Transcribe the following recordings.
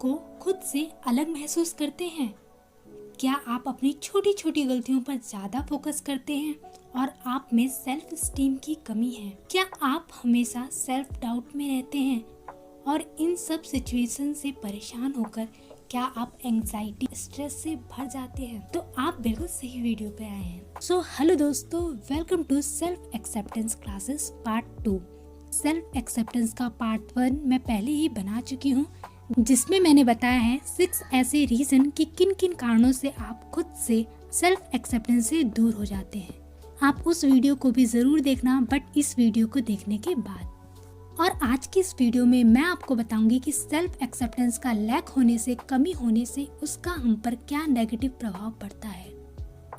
को खुद से अलग महसूस करते हैं? क्या आप अपनी छोटी छोटी गलतियों पर ज़्यादा फोकस करते हैं और आप में सेल्फ स्टीम की कमी है? क्या आप हमेशा सेल्फ डाउट में रहते हैं और इन सब सिचुएशन से परेशान होकर क्या आप एंजाइटी स्ट्रेस से भर जाते हैं? तो आप बिल्कुल सही वीडियो पे आए हैं। सो हेलो दोस्तों, welcome to self acceptance classes part 2। Self acceptance का पार्ट 1 मैं पहले ही बना चुकी हूँ, जिसमें मैंने बताया है 6 ऐसे रीजन कि किन किन कारणों से आप खुद से सेल्फ एक्सेप्टेंस से दूर हो जाते हैं। आप उस वीडियो को भी ज़रूर देखना, बट इस वीडियो को देखने के बाद। और आज की इस वीडियो में मैं आपको बताऊंगी कि सेल्फ एक्सेप्टेंस का लैक होने से, कमी होने से उसका हम पर क्या नेगेटिव प्रभाव पड़ता है।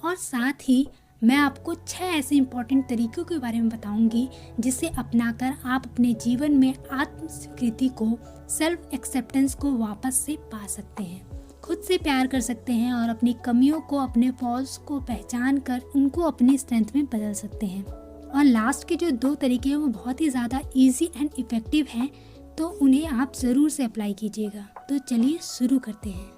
और साथ ही मैं आपको 6 ऐसे इम्पोर्टेंट तरीकों के बारे में बताऊंगी जिसे अपनाकर आप अपने जीवन में आत्म स्वीकृति को, सेल्फ एक्सेप्टेंस को वापस से पा सकते हैं, खुद से प्यार कर सकते हैं और अपनी कमियों को, अपने फॉल्स को पहचान कर उनको अपनी स्ट्रेंथ में बदल सकते हैं। और लास्ट के जो 2 तरीके हैं वो बहुत ही ज़्यादा इजी एंड इफ़ेक्टिव हैं, तो उन्हें आप ज़रूर से अप्लाई कीजिएगा। तो चलिए शुरू करते हैं।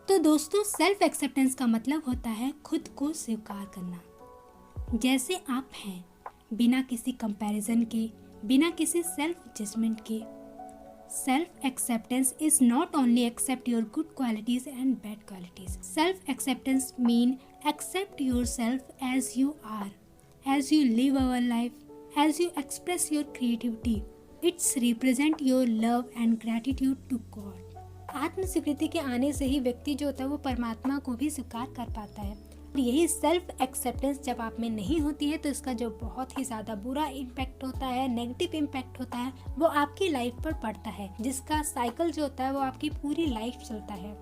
तो दोस्तों, सेल्फ एक्सेप्टेंस का मतलब होता है खुद को स्वीकार करना जैसे आप हैं, बिना किसी कंपैरिजन के, बिना किसी सेल्फ जजमेंट के। Self acceptance is not only accept your good qualities and bad qualities. Self acceptance mean accept yourself as you are, as you live our life, as you express your creativity. It's represent your love and gratitude to God. आत्म स्वीकृति के आने से ही व्यक्ति जो होता है वो परमात्मा को भी स्वीकार कर पाता है। और यही सेल्फ एक्सेप्टेंस जब आप में नहीं होती है तो इसका जो बहुत ही ज़्यादा बुरा इम्पैक्ट होता है, नेगेटिव इम्पैक्ट होता है, वो आपकी लाइफ पर पड़ता है, जिसका साइकिल जो होता है वो आपकी पूरी लाइफ चलता है।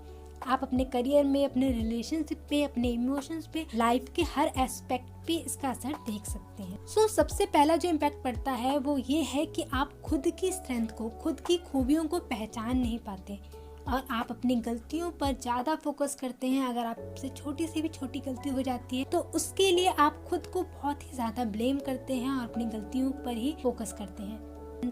आप अपने करियर में, अपने रिलेशनशिप पे, अपने इमोशंस पे, लाइफ के हर एस्पेक्ट पे इसका असर देख सकते हैं। सो सबसे पहला जो इम्पैक्ट पड़ता है वो ये है कि आप खुद की स्ट्रेंथ को, खुद की खूबियों को पहचान नहीं पाते और आप अपनी गलतियों पर ज़्यादा फोकस करते हैं। अगर आपसे छोटी सी भी छोटी गलती हो जाती है तो उसके लिए आप खुद को बहुत ही ज़्यादा ब्लेम करते हैं और अपनी गलतियों पर ही फोकस करते हैं।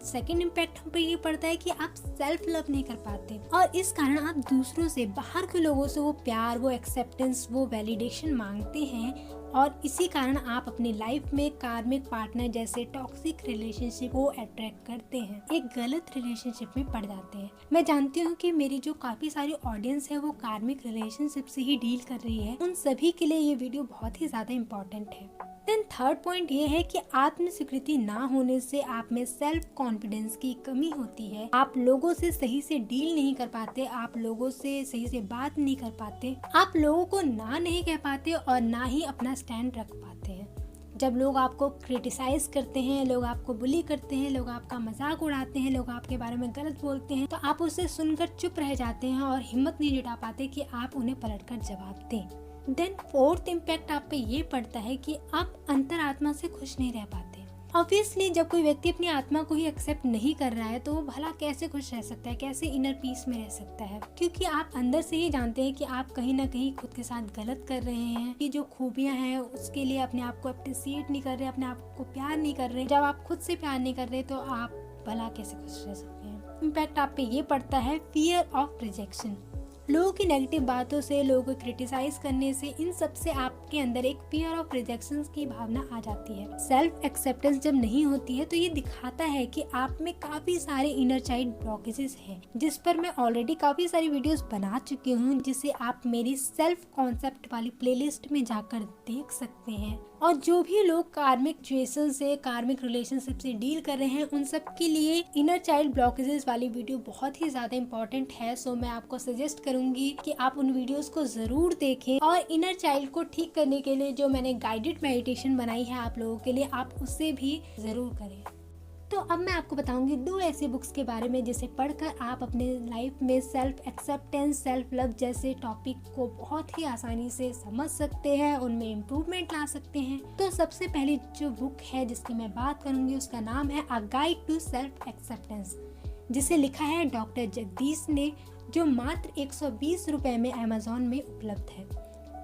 सेकेंड इम्पैक्ट हम पे ये पड़ता है कि आप सेल्फ लव नहीं कर पाते और इस कारण आप दूसरों से, बाहर के लोगों से वो प्यार, वो एक्सेप्टेंस, वो वैलिडेशन मांगते हैं और इसी कारण आप अपनी लाइफ में कार्मिक पार्टनर जैसे टॉक्सिक रिलेशनशिप को अट्रैक्ट करते हैं, एक गलत रिलेशनशिप में पड़ जाते हैं। मैं जानती हूँ कि मेरी जो काफी सारी ऑडियंस है वो कार्मिक रिलेशनशिप से ही डील कर रही है। उन सभी के लिए ये वीडियो बहुत ही ज्यादा इम्पोर्टेंट है। देन थर्ड पॉइंट ये है कि आत्म स्वीकृति ना होने से आप में सेल्फ कॉन्फिडेंस की कमी होती है। आप लोगों से सही से डील नहीं कर पाते, आप लोगों से सही से बात नहीं कर पाते, आप लोगों को ना नहीं कह पाते और ना ही अपना स्टैंड रख पाते हैं। जब लोग आपको क्रिटिसाइज करते हैं, लोग आपको बुली करते हैं, लोग आपका मजाक उड़ाते हैं, लोग आपके बारे में गलत बोलते हैं, तो आप उसे सुनकर चुप रह जाते हैं और हिम्मत नहीं जुटा पाते कि आप उन्हें पलटकर जवाब दें। देन फोर्थ इम्पैक्ट आप पे ये पड़ता है कि आप अंतरात्मा से खुश नहीं रह पाते। ऑब्वियसली जब कोई व्यक्ति अपनी आत्मा को ही एक्सेप्ट नहीं कर रहा है तो वो भला कैसे खुश रह सकता है, कैसे इनर पीस में रह सकता है, क्योंकि आप अंदर से ही जानते हैं कि आप कहीं ना कहीं खुद के साथ गलत कर रहे हैं, कि जो खूबियां हैं उसके लिए अपने आप को अप्रिशिएट नहीं कर रहे, अपने आप को प्यार नहीं कर रहे। जब आप खुद से प्यार नहीं कर रहे तो आप भला कैसे खुश रह सकते हैं। इम्पैक्ट आप पे ये पड़ता है फियर ऑफ रिजेक्शन। लोगों की नेगेटिव बातों से, लोगों को क्रिटिसाइज करने से, इन सब से आपके अंदर एक फियर ऑफ रिजेक्शन की भावना आ जाती है। सेल्फ एक्सेप्टेंस जब नहीं होती है तो ये दिखाता है कि आप में काफी सारे इनर चाइल्ड ब्लॉकेजेस हैं, जिस पर मैं ऑलरेडी काफी सारी वीडियोस बना चुकी हूँ, जिसे आप मेरी सेल्फ कॉन्सेप्ट वाली प्लेलिस्ट में जाकर देख सकते हैं। और जो भी लोग कार्मिक सिचुएशन से, कार्मिक रिलेशनशिप से डील कर रहे हैं, उन सब के लिए इनर चाइल्ड ब्लॉकेजेस वाली वीडियो बहुत ही ज्यादा इंपॉर्टेंट है। सो मैं आपको सजेस्ट करूंगी कि आप उन वीडियोस को जरूर देखें और इनर चाइल्ड को ठीक करने के लिए जो मैंने गाइडेड मेडिटेशन बनाई है आप लोगों के लिए, आप उसे भी जरूर करें। तो अब मैं आपको बताऊंगी 2 ऐसी बुक्स के बारे में जिसे पढ़कर आप अपने लाइफ में सेल्फ एक्सेप्टेंस, सेल्फ लव जैसे टॉपिक को बहुत ही आसानी से समझ सकते हैं, उनमें इम्प्रूवमेंट ला सकते हैं। तो सबसे पहली जो बुक है जिसकी मैं बात करूंगी उसका नाम है a guide to self acceptance, जिसे लिखा है डॉक्टर जगदीश ने, जो मात्र 120 रुपए में अमेज़न में उपलब्ध है।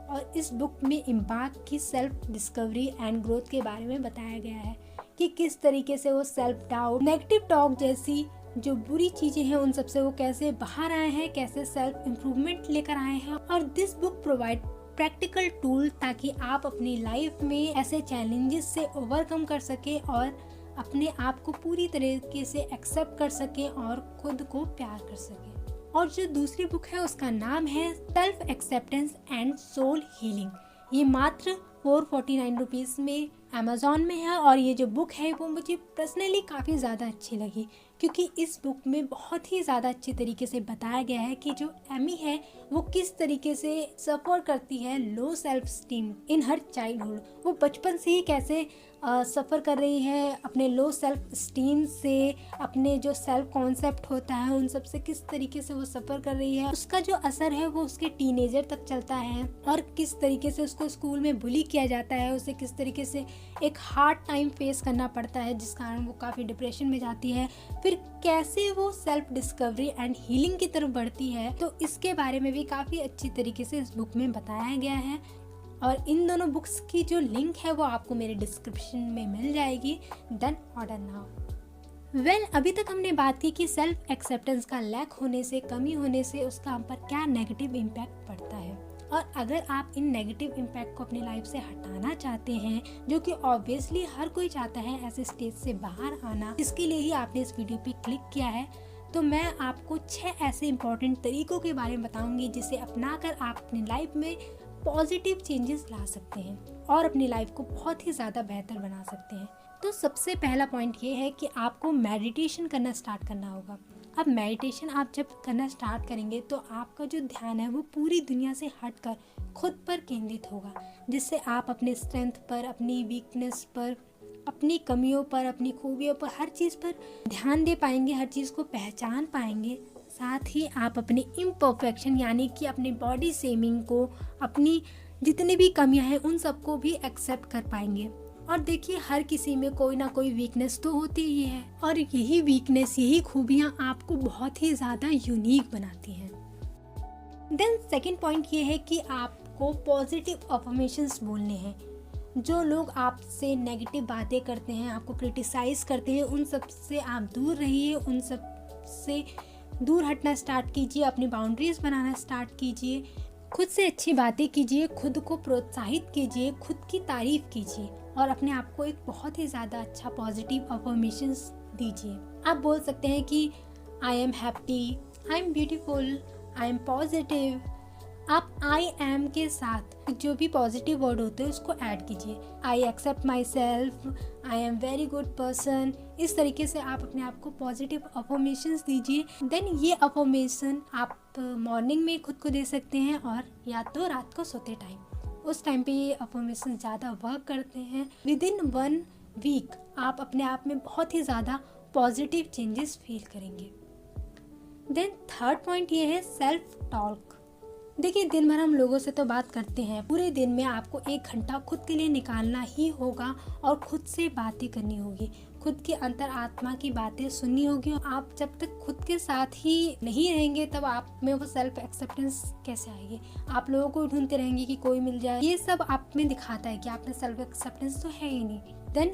और इस बुक में इम्बाक की सेल्फ डिस्कवरी एंड ग्रोथ के बारे में बताया गया है कि किस तरीके से वो सेल्फ डाउट, नेगेटिव टॉक जैसी जो बुरी चीज़ें हैं उन सबसे वो कैसे बाहर आए हैं, कैसे सेल्फ इम्प्रूवमेंट लेकर आए हैं। और this book provide practical tool ताकि आप अपनी लाइफ में ऐसे चैलेंजेस से ओवरकम कर सके और अपने आप को पूरी तरीके से एक्सेप्ट कर सके और खुद को प्यार कर सके। और जो दूसरी बुक है उसका नाम है self acceptance and soul healing. ये मात्र 449 रुपीज़ में अमेज़ॉन में है। और ये जो बुक है वो मुझे पर्सनली काफ़ी ज़्यादा अच्छी लगी, क्योंकि इस बुक में बहुत ही ज़्यादा अच्छी तरीके से बताया गया है कि जो एमी है वो किस तरीके से सफ़र करती है लो सेल्फ स्टीम इन हर चाइल्डहुड। वो बचपन से ही कैसे सफ़र कर रही है अपने लो सेल्फ स्टीम से, अपने जो सेल्फ कॉन्सेप्ट होता है उन सब से किस तरीके से वो सफ़र कर रही है। उसका जो असर है वो उसके टीनेजर तक चलता है और किस तरीके से उसको स्कूल में बुली किया जाता है, उसे किस तरीके से एक हार्ड टाइम फेस करना पड़ता है जिस कारण वो काफ़ी डिप्रेशन में जाती है, फिर कैसे वो सेल्फ डिस्कवरी एंड हीलिंग की तरफ बढ़ती है। तो इसके बारे में भी काफ़ी अच्छी तरीके से इस बुक में बताया गया है। और इन दोनों बुक्स की जो लिंक है वो आपको मेरे डिस्क्रिप्शन में मिल जाएगी। Then order now. वेल, अभी तक हमने बात की कि सेल्फ एक्सेप्टेंस का लैक होने से, कमी होने से उसका हम पर क्या नेगेटिव इम्पैक्ट पड़ता है। और अगर आप इन नेगेटिव इम्पैक्ट को अपनी लाइफ से हटाना चाहते हैं, जो कि ऑब्वियसली हर कोई चाहता है ऐसे स्टेज से बाहर आना, इसके लिए ही आपने इस वीडियो पे क्लिक किया है, तो मैं आपको 6 ऐसे इम्पॉर्टेंट तरीकों के बारे में बताऊंगी जिसे अपनाकर आप अपनी लाइफ में पॉजिटिव चेंजेस ला सकते हैं और अपनी लाइफ को बहुत ही ज़्यादा बेहतर बना सकते हैं। तो सबसे पहला पॉइंट ये है कि आपको मेडिटेशन करना स्टार्ट करना होगा। अब मेडिटेशन आप जब करना स्टार्ट करेंगे तो आपका जो ध्यान है वो पूरी दुनिया से हटकर खुद पर केंद्रित होगा, जिससे आप अपने स्ट्रेंथ पर, अपनी वीकनेस पर, अपनी कमियों पर, अपनी खूबियों पर, हर चीज़ पर ध्यान दे पाएंगे, हर चीज़ को पहचान पाएंगे। साथ ही आप अपनी इम्परफेक्शन यानी कि अपनी बॉडी शेमिंग को, अपनी जितनी भी कमियां हैं उन सबको भी एक्सेप्ट कर पाएंगे। और देखिए, हर किसी में कोई ना कोई वीकनेस तो होती ही है और यही वीकनेस, यही खूबियां आपको बहुत ही ज़्यादा यूनिक बनाती हैं। देन सेकंड पॉइंट ये है कि आपको पॉजिटिव अफर्मेशंस बोलने हैं। जो लोग आपसे नेगेटिव बातें करते हैं, आपको क्रिटिसाइज़ करते हैं, उन सब से आप दूर रहिए, उन सब से दूर हटना स्टार्ट कीजिए, अपनी बाउंड्रीज बनाना स्टार्ट कीजिए, खुद से अच्छी बातें कीजिए, खुद को प्रोत्साहित कीजिए, खुद की तारीफ कीजिए और अपने आप को एक बहुत ही ज़्यादा अच्छा पॉजिटिव अफर्मेशंस दीजिए। आप बोल सकते हैं कि I am happy, I am beautiful, I am positive. आप आई एम के साथ जो भी पॉजिटिव वर्ड होते हैं उसको ऐड कीजिए। I accept myself, I am very good person. इस तरीके से आप अपने आप को पॉजिटिव अफर्मेशंस दीजिए। देन ये अफर्मेशन आप मॉर्निंग में खुद को दे सकते हैं और या तो रात को सोते टाइम, उस टाइम पे ये अफर्मेशन ज़्यादा वर्क करते हैं। विद इन 1 वीक आप अपने आप में बहुत ही ज़्यादा पॉजिटिव चेंजेस फील करेंगे। देन थर्ड पॉइंट ये है सेल्फ टॉक। देखिए, दिन भर हम लोगों से तो बात करते हैं, पूरे दिन में आपको 1 घंटा खुद के लिए निकालना ही होगा और खुद से बातें करनी होगी, खुद के अंतर आत्मा की बातें सुननी होगी। आप जब तक खुद के साथ ही नहीं रहेंगे तब आप में वो सेल्फ एक्सेप्टेंस कैसे आएगी। आप लोगों को ढूंढते रहेंगे कि कोई मिल जाए, ये सब आप में दिखाता है कि आप में सेल्फ एक्सेप्टेंस तो है ही नहीं। देन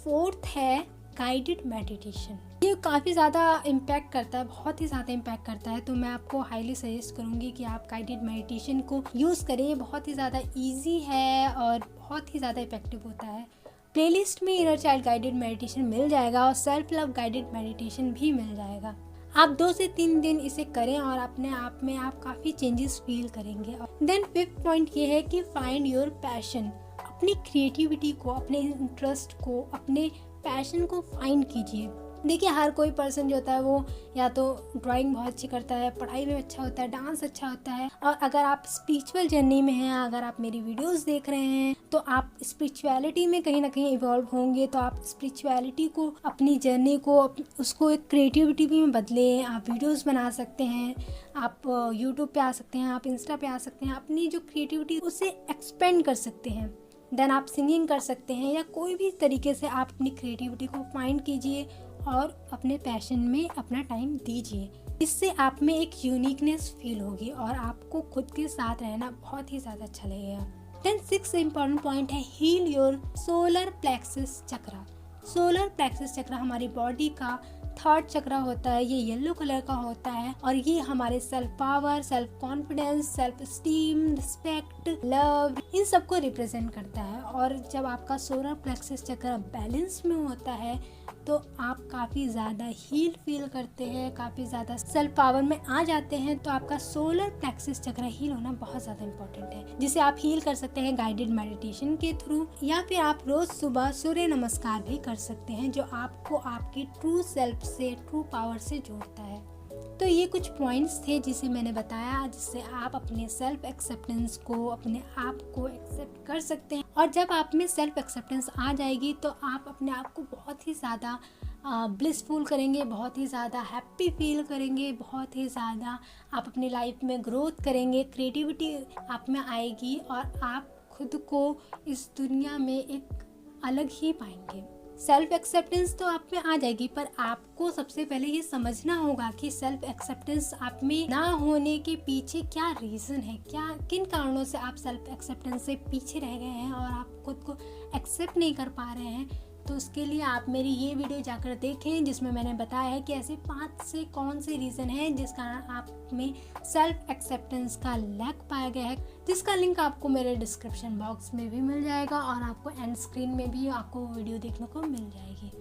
फोर्थ है गाइडेड मेडिटेशन। ये काफ़ी ज़्यादा इम्पैक्ट करता है, बहुत ही ज़्यादा इम्पैक्ट करता है, तो मैं आपको हाईली सजेस्ट करूँगी कि आप गाइडेड मेडिटेशन को यूज़ करें। ये बहुत ही ज़्यादा इजी है और बहुत ही ज़्यादा इफेक्टिव होता है। प्लेलिस्ट में इनर चाइल्ड गाइडेड मेडिटेशन मिल जाएगा और सेल्फ लव गाइडेड मेडिटेशन भी मिल जाएगा। आप 2 से 3 दिन इसे करें और अपने आप में आप काफ़ी चेंजेस फील करेंगे। देन फिफ्थ पॉइंट ये है कि फाइंड योर पैशन। अपनी क्रिएटिविटी को, अपने इंटरेस्ट को, अपने पैशन को फाइंड कीजिए। देखिए, हर कोई पर्सन जो होता है वो या तो ड्राइंग बहुत अच्छी करता है, पढ़ाई में अच्छा होता है, डांस अच्छा होता है, और अगर आप स्पिरिचुअल जर्नी में हैं, अगर आप मेरी वीडियोस देख रहे हैं तो आप स्पिरिचुअलिटी में कहीं ना कहीं इवॉल्व होंगे। तो आप स्पिरिचुअलिटी को, अपनी जर्नी को, उसको एक क्रिएटिविटी में बदलें। आप वीडियोस बना सकते हैं, आप यूट्यूब पे आ सकते हैं, आप इंस्टा पे आ सकते हैं, अपनी जो क्रिएटिविटी उसे एक्सपेंड कर सकते हैं। देन आप सिंगिंग कर सकते हैं या कोई भी तरीके से आप अपनी क्रिएटिविटी को फाइंड कीजिए और अपने पैशन में अपना टाइम दीजिए। इससे आप में एक यूनिकनेस फील होगी और आपको खुद के साथ रहना बहुत ही ज़्यादा अच्छा लगेगा। देन 6th इम्पॉर्टेंट पॉइंट है heal your solar plexus chakra. Solar plexus chakra हमारी बॉडी का थर्ड चक्र होता है, ये येलो कलर का होता है और ये हमारे self power, self confidence, self esteem, respect, love, इन सबको रिप्रेजेंट करता है। और जब आपका सोलर प्लेक्सस चक्र बैलेंस में होता है तो आप काफ़ी ज़्यादा हील फील करते हैं, काफ़ी ज़्यादा सेल्फ पावर में आ जाते हैं। तो आपका सोलर प्लेक्सस चक्र हील होना बहुत ज़्यादा इंपॉर्टेंट है, जिसे आप हील कर सकते हैं गाइडेड मेडिटेशन के थ्रू, या फिर आप रोज़ सुबह सूर्य नमस्कार भी कर सकते हैं, जो आपको आपकी ट्रू सेल्फ से, ट्रू पावर से जोड़ता है। तो ये कुछ पॉइंट्स थे जिसे मैंने बताया, जिससे आप अपने सेल्फ एक्सेप्टेंस को, अपने आप को एक्सेप्ट कर सकते हैं। और जब आप में सेल्फ एक्सेप्टेंस आ जाएगी तो आप अपने आप को बहुत ही ज़्यादा ब्लिसफुल करेंगे, बहुत ही ज़्यादा हैप्पी फील करेंगे, बहुत ही ज़्यादा आप अपनी लाइफ में ग्रोथ करेंगे, क्रिएटिविटी आप में आएगी और आप खुद को इस दुनिया में एक अलग ही पाएंगे। सेल्फ एक्सेप्टेंस तो आप में आ जाएगी, पर आपको सबसे पहले ये समझना होगा कि सेल्फ एक्सेप्टेंस आप में ना होने के पीछे क्या रीज़न है, क्या किन कारणों से आप सेल्फ एक्सेप्टेंस से पीछे रह गए हैं और आप खुद को एक्सेप्ट नहीं कर पा रहे हैं। तो उसके लिए आप मेरी ये वीडियो जाकर देखें, जिसमें मैंने बताया है कि ऐसे 5 से कौन से रीज़न हैं जिस कारण आप में सेल्फ एक्सेप्टेंस का लैक पाया गया है, जिसका लिंक आपको मेरे डिस्क्रिप्शन बॉक्स में भी मिल जाएगा और आपको एंड स्क्रीन में भी आपको वीडियो देखने को मिल जाएगी।